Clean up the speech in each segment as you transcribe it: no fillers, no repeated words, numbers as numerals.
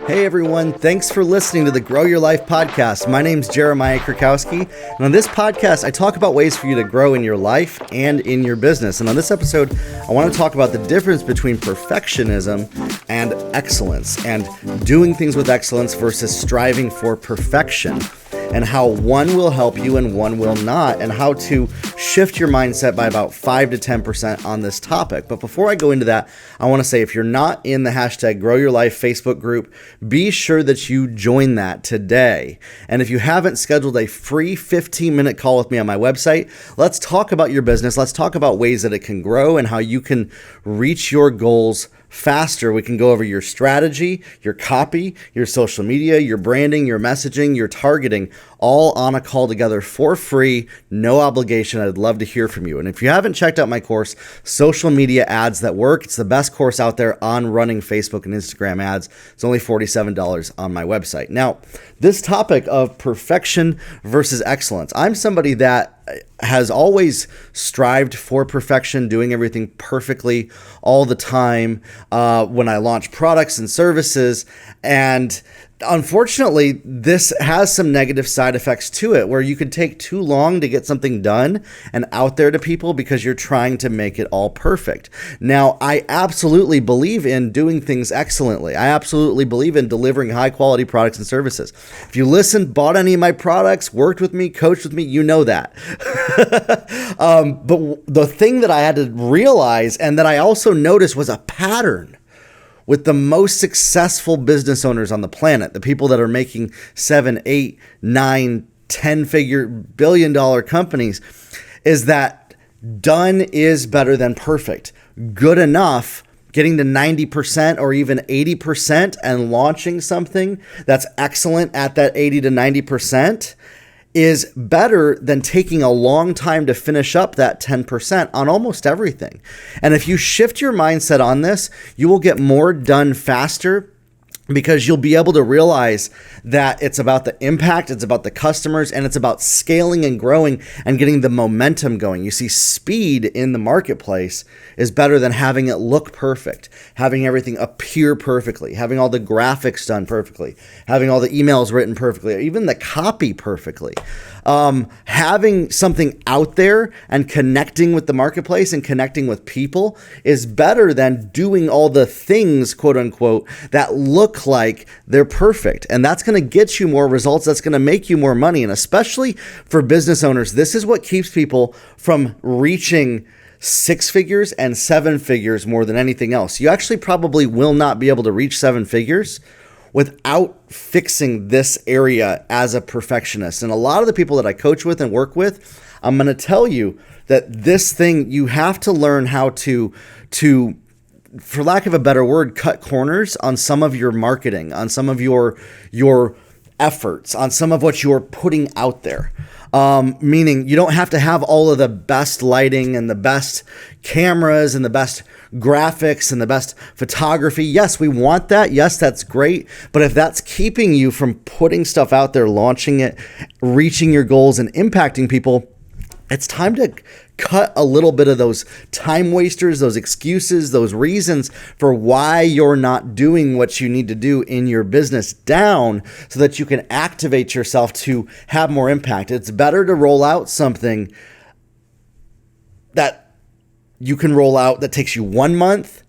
Hey everyone, thanks for listening to the Grow Your Life podcast. My name's Jeremiah Krakowski, and on this podcast, I talk about ways for you to grow in your life and in your business. And on this episode, I want to talk about the difference between perfectionism and excellence, and doing things with excellence versus striving for perfection, and how one will help you and one will not, and how to shift your mindset by about 5 to 10% on this topic. But before I go into that, I want to say if you're not in the hashtag Grow Your Life Facebook group, be sure that you join that today. And if you haven't scheduled a free 15-minute call with me on my website, let's talk about your business. Let's talk about ways that it can grow and how you can reach your goals faster. We can go over your strategy, your copy, your social media, your branding, your messaging, your targeting, all on a call together for free, no obligation. I'd love to hear from you. And if you haven't checked out my course, Social Media Ads That Work, it's the best course out there on running Facebook and Instagram ads. It's only $47 on my website. Now, this topic of perfection versus excellence. I'm somebody that has always strived for perfection, doing everything perfectly all the time when I launch products and services. And unfortunately, this has some negative side effects to it, where you could take too long to get something done and out there to people because you're trying to make it all perfect. Now, I absolutely believe in doing things excellently. I absolutely believe in delivering high quality products and services. If you listened, bought any of my products, worked with me, coached with me, you know that. But the thing that I had to realize, and that I also noticed, was a pattern with the most successful business owners on the planet, the people that are making 7, 8, 9, 10-figure billion-dollar companies, is that done is better than perfect. Good enough, getting to 90% or even 80% and launching something that's excellent at that 80 to 90% is better than taking a long time to finish up that 10% on almost everything. And if you shift your mindset on this, you will get more done faster, because you'll be able to realize that it's about the impact, it's about the customers, and it's about scaling and growing and getting the momentum going. You see, speed in the marketplace is better than having it look perfect, having everything appear perfectly, having all the graphics done perfectly, having all the emails written perfectly, or even the copy perfectly. Having something out there and connecting with the marketplace and connecting with people is better than doing all the things, quote unquote, that look like they're perfect. And that's going to get you more results. That's going to make you more money. And especially for business owners, this is what keeps people from reaching 6 figures and 7 figures more than anything else. You actually probably will not be able to reach 7 figures without fixing this area as a perfectionist. And a lot of the people that I coach with and work with, I'm going to tell you that this thing, you have to learn how to, for lack of a better word, cut corners on some of your marketing, on some of your efforts, on some of what you're putting out there. Meaning you don't have to have all of the best lighting and the best cameras and the best graphics and the best photography. Yes, we want that. Yes, that's great. But if that's keeping you from putting stuff out there, launching it, reaching your goals, and impacting people, it's time to cut a little bit of those time wasters, those excuses, those reasons for why you're not doing what you need to do in your business down, so that you can activate yourself to have more impact. It's better to roll out something that you can roll out that takes you 1 month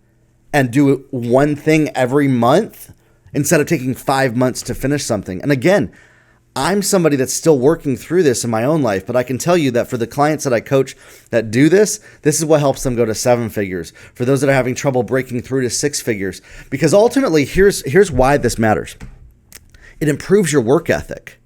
and do one thing every month, instead of taking 5 months to finish something. And again, I'm somebody that's still working through this in my own life, but I can tell you that for the clients that I coach that do this, this is what helps them go to 7 figures. For those that are having trouble breaking through to 6 figures, because ultimately, here's why this matters. It improves your work ethic.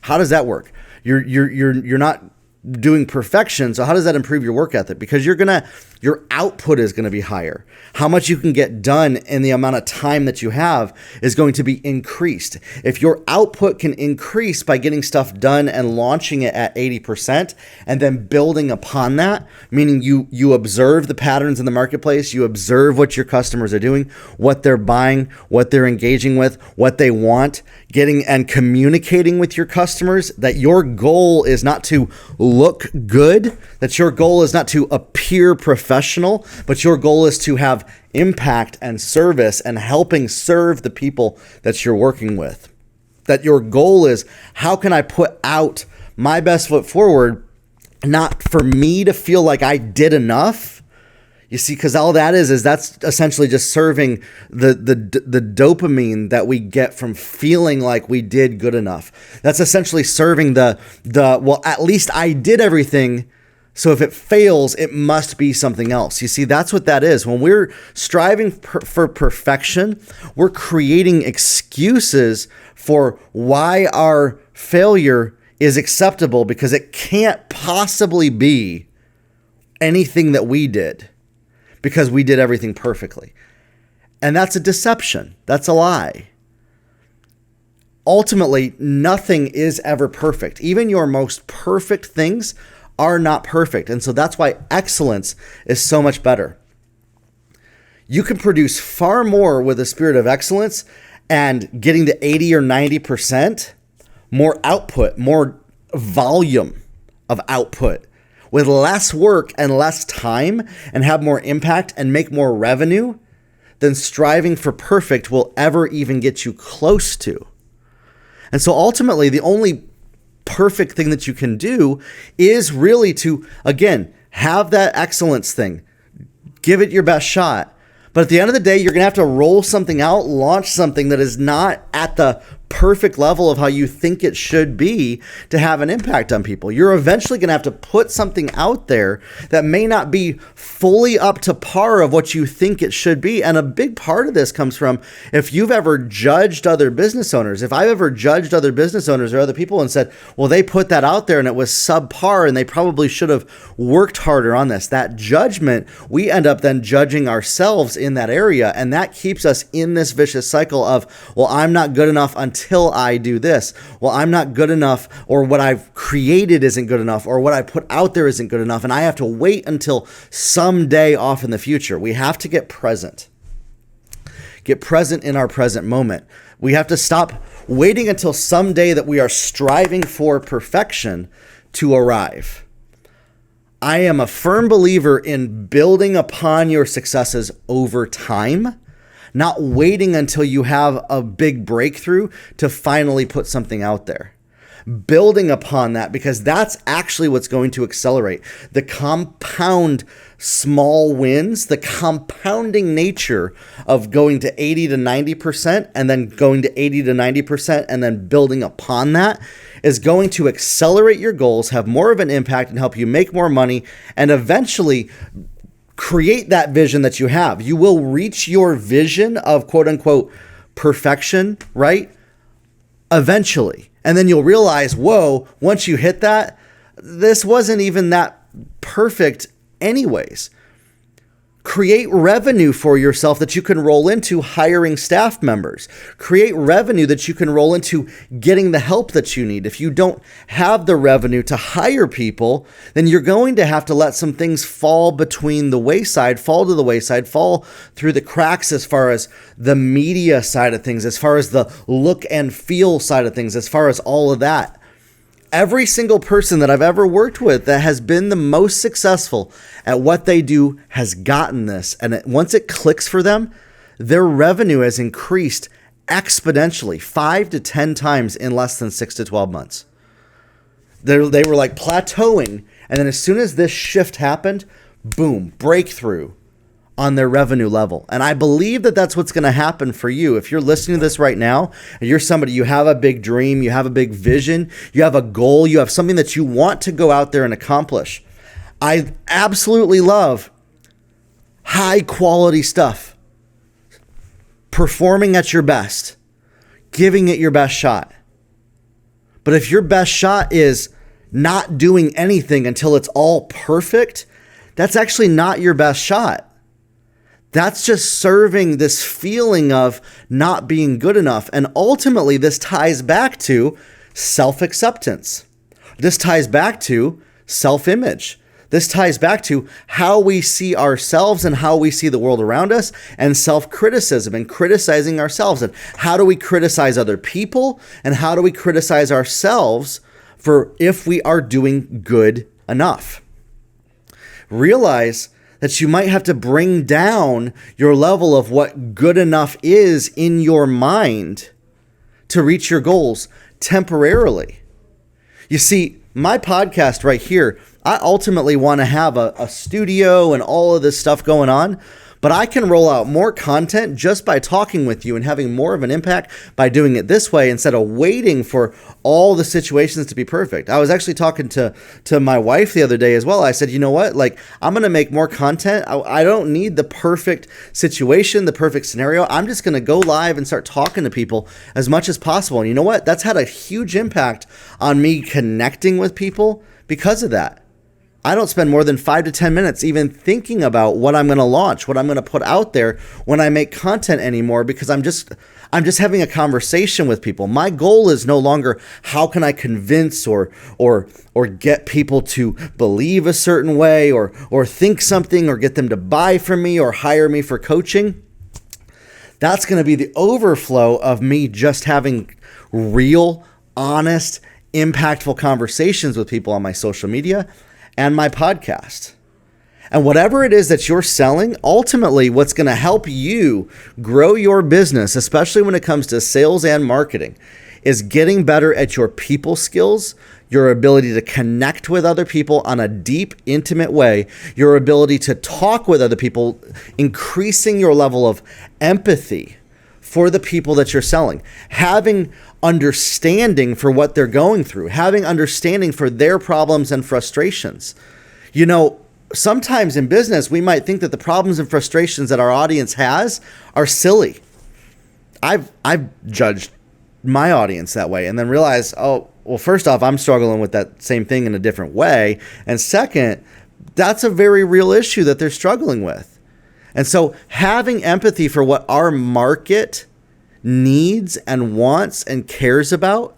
How does that work? You're not doing perfection, so how does that improve your work ethic? Because your output is going to be higher. How much you can get done in the amount of time that you have is going to be increased. If your output can increase by getting stuff done and launching it at 80% and then building upon that, meaning you observe the patterns in the marketplace, you observe what your customers are doing, what they're buying, what they're engaging with, what they want, getting and communicating with your customers, that your goal is not to look good, that your goal is not to appear professional, but your goal is to have impact and service and helping serve the people that you're working with. That your goal is, how can I put out my best foot forward, not for me to feel like I did enough. You see, because all that is that's essentially just serving the dopamine that we get from feeling like we did good enough. That's essentially serving well, at least I did everything, so if it fails, it must be something else. You see, that's what that is. When we're striving for perfection, we're creating excuses for why our failure is acceptable, because it can't possibly be anything that we did, because we did everything perfectly. And that's a deception. That's a lie. Ultimately, nothing is ever perfect. Even your most perfect things are not perfect. And so that's why excellence is so much better. You can produce far more with a spirit of excellence and getting to 80 or 90%, more output, more volume of output with less work and less time, and have more impact and make more revenue than striving for perfect will ever even get you close to. And so ultimately, the only perfect thing that you can do is really to, again, have that excellence thing. Give it your best shot. But at the end of the day, you're going to have to roll something out, launch something that is not at the perfect level of how you think it should be to have an impact on people. You're eventually going to have to put something out there that may not be fully up to par of what you think it should be. And a big part of this comes from, if you've ever judged other business owners, if I've ever judged other business owners or other people and said, well, they put that out there and it was subpar and they probably should have worked harder on this. That judgment, we end up then judging ourselves in that area. And that keeps us in this vicious cycle of, well, I'm not good enough until I do this. Well, I'm not good enough, or what I've created isn't good enough, or what I put out there isn't good enough. And I have to wait until someday off in the future. We have to get present. Get present in our present moment. We have to stop waiting until someday that we are striving for perfection to arrive. I am a firm believer in building upon your successes over time, not waiting until you have a big breakthrough to finally put something out there. Building upon that, because that's actually what's going to accelerate. The compound small wins, the compounding nature of going to 80 to 90% and then going to 80 to 90% and then building upon that is going to accelerate your goals, have more of an impact, and help you make more money, and eventually create that vision that you have. You will reach your vision of quote unquote perfection, right? Eventually. And then you'll realize, whoa, once you hit that, this wasn't even that perfect anyways. Create revenue for yourself that you can roll into hiring staff members. Create revenue that you can roll into getting the help that you need. If you don't have the revenue to hire people, then you're going to have to let some things fall between the wayside, fall to the wayside, fall through the cracks as far as the media side of things, as far as the look and feel side of things, as far as all of that. Every single person that I've ever worked with that has been the most successful at what they do has gotten this. And once it clicks for them, their revenue has increased exponentially 5 to 10 times in less than 6 to 12 months. They were like plateauing. And then as soon as this shift happened, boom, breakthrough on their revenue level. And I believe that that's what's going to happen for you. If you're listening to this right now, and you're somebody, you have a big dream, you have a big vision, you have a goal, you have something that you want to go out there and accomplish. I absolutely love high quality stuff. Performing at your best, giving it your best shot. But if your best shot is not doing anything until it's all perfect, that's actually not your best shot. That's just serving this feeling of not being good enough. And ultimately, this ties back to self-acceptance. This ties back to self-image. This ties back to how we see ourselves and how we see the world around us, and self-criticism and criticizing ourselves. And how do we criticize other people? And how do we criticize ourselves for if we are doing good enough. Realize that you might have to bring down your level of what good enough is in your mind to reach your goals temporarily. You see, my podcast right here, I ultimately want to have a studio and all of this stuff going on, but I can roll out more content just by talking with you and having more of an impact by doing it this way instead of waiting for all the situations to be perfect. I was actually talking to my wife the other day as well. I said, you know what? Like, I'm going to make more content. I don't need the perfect situation, the perfect scenario. I'm just going to go live and start talking to people as much as possible. And you know what? That's had a huge impact on me connecting with people because of that. I don't spend more than 5 to 10 minutes even thinking about what I'm going to launch, what I'm going to put out there when I make content anymore, because I'm just having a conversation with people. My goal is no longer how can I convince or get people to believe a certain way or think something or get them to buy from me or hire me for coaching. That's going to be the overflow of me just having real, honest, impactful conversations with people on my social media and my podcast. And whatever it is that you're selling, ultimately what's going to help you grow your business, especially when it comes to sales and marketing, is getting better at your people skills, your ability to connect with other people on a deep, intimate way, your ability to talk with other people, increasing your level of empathy for the people that you're selling, having understanding for what they're going through, having understanding for their problems and frustrations. You know, sometimes in business, we might think that the problems and frustrations that our audience has are silly. I've judged my audience that way and then realized, oh, well, first off, I'm struggling with that same thing in a different way. And second, that's a very real issue that they're struggling with. And so having empathy for what our market needs and wants and cares about,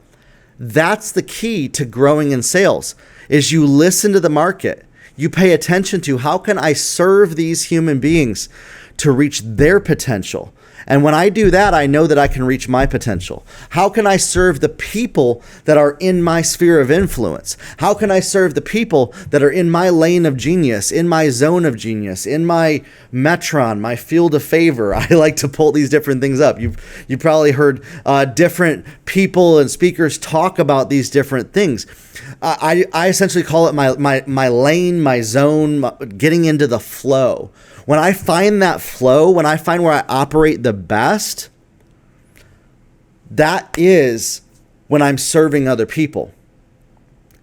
that's the key to growing in sales, is you listen to the market. You pay attention to how can I serve these human beings to reach their potential. And when I do that, I know that I can reach my potential. How can I serve the people that are in my sphere of influence? How can I serve the people that are in my lane of genius, in my zone of genius, in my metron, my field of favor? I like to pull these different things up. You've probably heard different people and speakers talk about these different things. I essentially call it my lane, my zone, getting into the flow. When I find that flow, when I find where I operate the best, that is when I'm serving other people.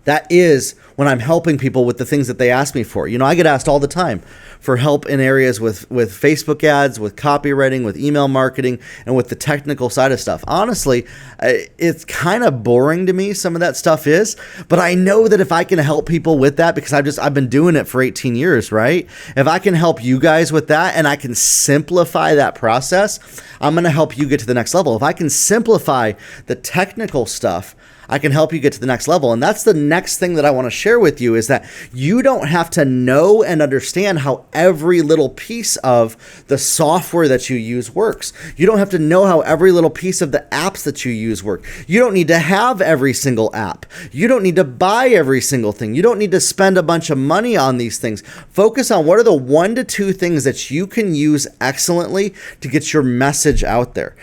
That is when I'm helping people with the things that they ask me for. You know, I get asked all the time for help in areas with Facebook ads, with copywriting, with email marketing, and with the technical side of stuff. Honestly, it's kind of boring to me, some of that stuff is, but I know that if I can help people with that, because I've been doing it for 18 years, right? If I can help you guys with that and I can simplify that process, I'm going to help you get to the next level. If I can simplify the technical stuff, I can help you get to the next level. And that's the next thing that I want to share with you, is that you don't have to know and understand how every little piece of the software that you use works. You don't have to know how every little piece of the apps that you use work. You don't need to have every single app. You don't need to buy every single thing. You don't need to spend a bunch of money on these things. Focus on what are the 1 to 2 things that you can use excellently to get your message out there.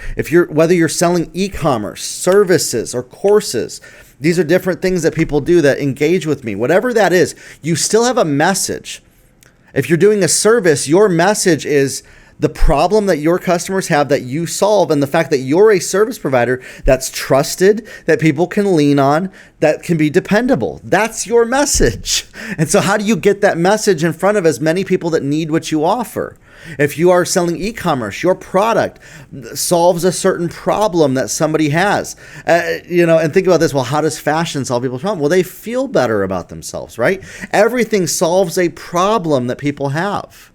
Whether you're selling e-commerce, services, or courses, these are different things that people do that engage with me. Whatever that is, you still have a message. If you're doing a service, your message is the problem that your customers have that you solve, and the fact that you're a service provider that's trusted, that people can lean on, that can be dependable. That's your message. And so how do you get that message in front of as many people that need what you offer? If you are selling e-commerce, your product solves a certain problem that somebody has. And think about this. Well, how does fashion solve people's problem? Well, they feel better about themselves, right? Everything solves a problem that people have.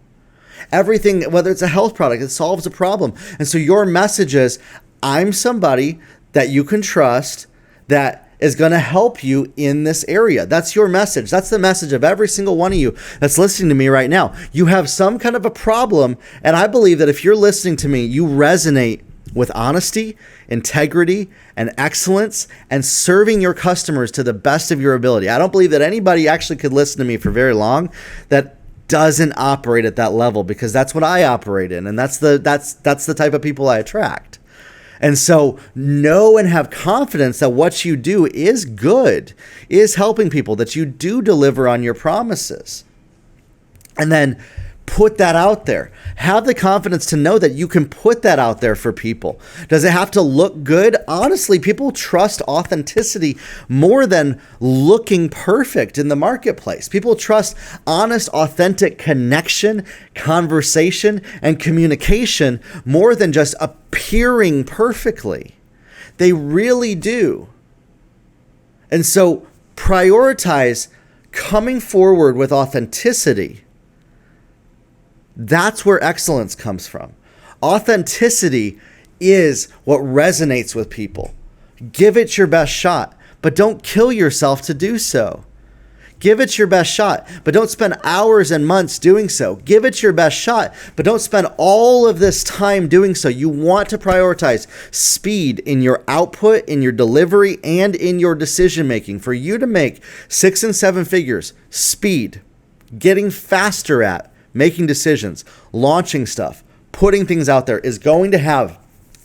Everything, whether it's a health product, it solves a problem. And so your message is, I'm somebody that you can trust that is going to help you in this area. That's your message. That's the message of every single one of you that's listening to me right now. You have some kind of a problem, and I believe that if you're listening to me, you resonate with honesty, integrity, and excellence, and serving your customers to the best of your ability. I don't believe that anybody actually could listen to me for very long that doesn't operate at that level, because that's what I operate in, and that's the type of people I attract. And so know and have confidence that what you do is good, is helping people, that you do deliver on your promises. And then put that out there. Have the confidence to know that you can put that out there for people. Does it have to look good? Honestly, people trust authenticity more than looking perfect in the marketplace. People trust honest, authentic connection, conversation, and communication more than just appearing perfectly. They really do. And so prioritize coming forward with authenticity. That's where excellence comes from. Authenticity is what resonates with people. Give it your best shot, but don't kill yourself to do so. Give it your best shot, but don't spend hours and months doing so. Give it your best shot, but don't spend all of this time doing so. You want to prioritize speed in your output, in your delivery, and in your decision making. For you to make 6 and 7 figures, speed, getting faster at making decisions, launching stuff, putting things out there is going to have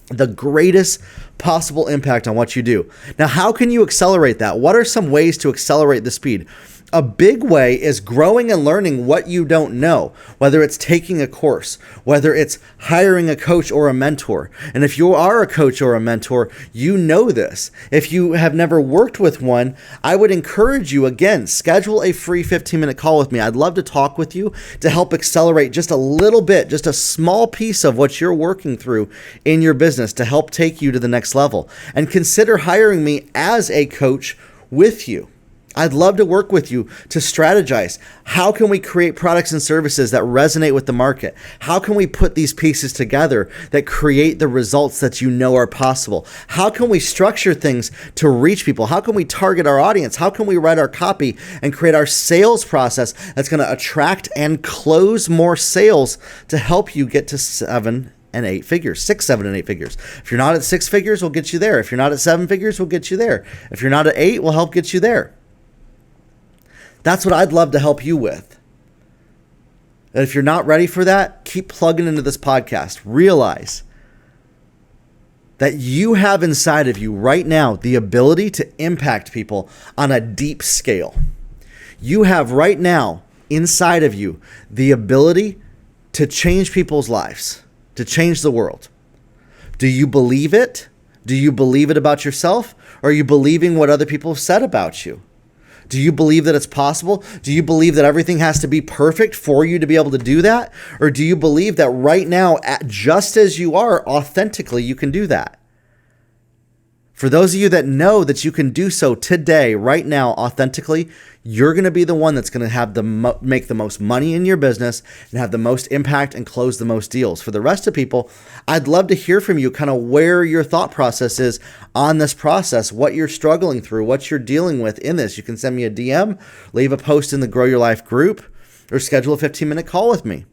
the greatest possible impact on what you do. Now, how can you accelerate that? What are some ways to accelerate the speed? A big way is growing and learning what you don't know, whether it's taking a course, whether it's hiring a coach or a mentor. And if you are a coach or a mentor, you know this. If you have never worked with one, I would encourage you, again, schedule a free 15-minute call with me. I'd love to talk with you to help accelerate just a little bit, just a small piece of what you're working through in your business to help take you to the next level. And consider hiring me as a coach with you. I'd love to work with you to strategize. How can we create products and services that resonate with the market? How can we put these pieces together that create the results that you know are possible? How can we structure things to reach people? How can we target our audience? How can we write our copy and create our sales process that's going to attract and close more sales to help you get to 7 and 8 figures, 6, 7, and 8 figures. If you're not at 6 figures, we'll get you there. If you're not at 7 figures, we'll get you there. If you're not at 8, we'll help get you there. That's what I'd love to help you with. And if you're not ready for that, keep plugging into this podcast. Realize that you have inside of you right now the ability to impact people on a deep scale. You have right now inside of you the ability to change people's lives, to change the world. Do you believe it? Do you believe it about yourself? Or are you believing what other people have said about you? Do you believe that it's possible? Do you believe that everything has to be perfect for you to be able to do that? Or do you believe that right now, just as you are, authentically, you can do that? For those of you that know that you can do so today, right now, authentically, you're going to be the one that's going to have make the most money in your business and have the most impact and close the most deals. For the rest of people, I'd love to hear from you kind of where your thought process is on this process, what you're struggling through, what you're dealing with in this. You can send me a DM, leave a post in the Grow Your Life group, or schedule a 15-minute call with me.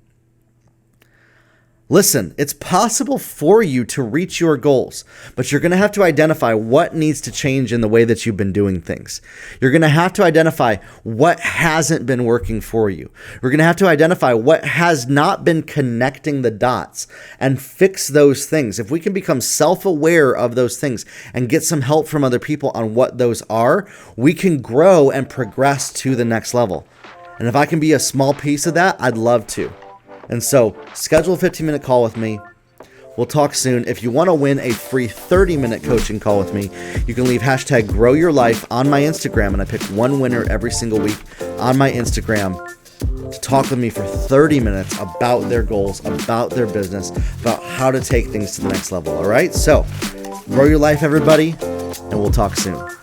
Listen, it's possible for you to reach your goals, but you're going to have to identify what needs to change in the way that you've been doing things. You're going to have to identify what hasn't been working for you. We're going to have to identify what has not been connecting the dots and fix those things. If we can become self-aware of those things and get some help from other people on what those are, we can grow and progress to the next level. And if I can be a small piece of that, I'd love to. And so schedule a 15-minute call with me. We'll talk soon. If you want to win a free 30-minute coaching call with me, you can leave hashtag Grow Your Life on my Instagram, and I pick one winner every single week on my Instagram to talk with me for 30 minutes about their goals, about their business, about how to take things to the next level. All right? So grow your life, everybody, and we'll talk soon.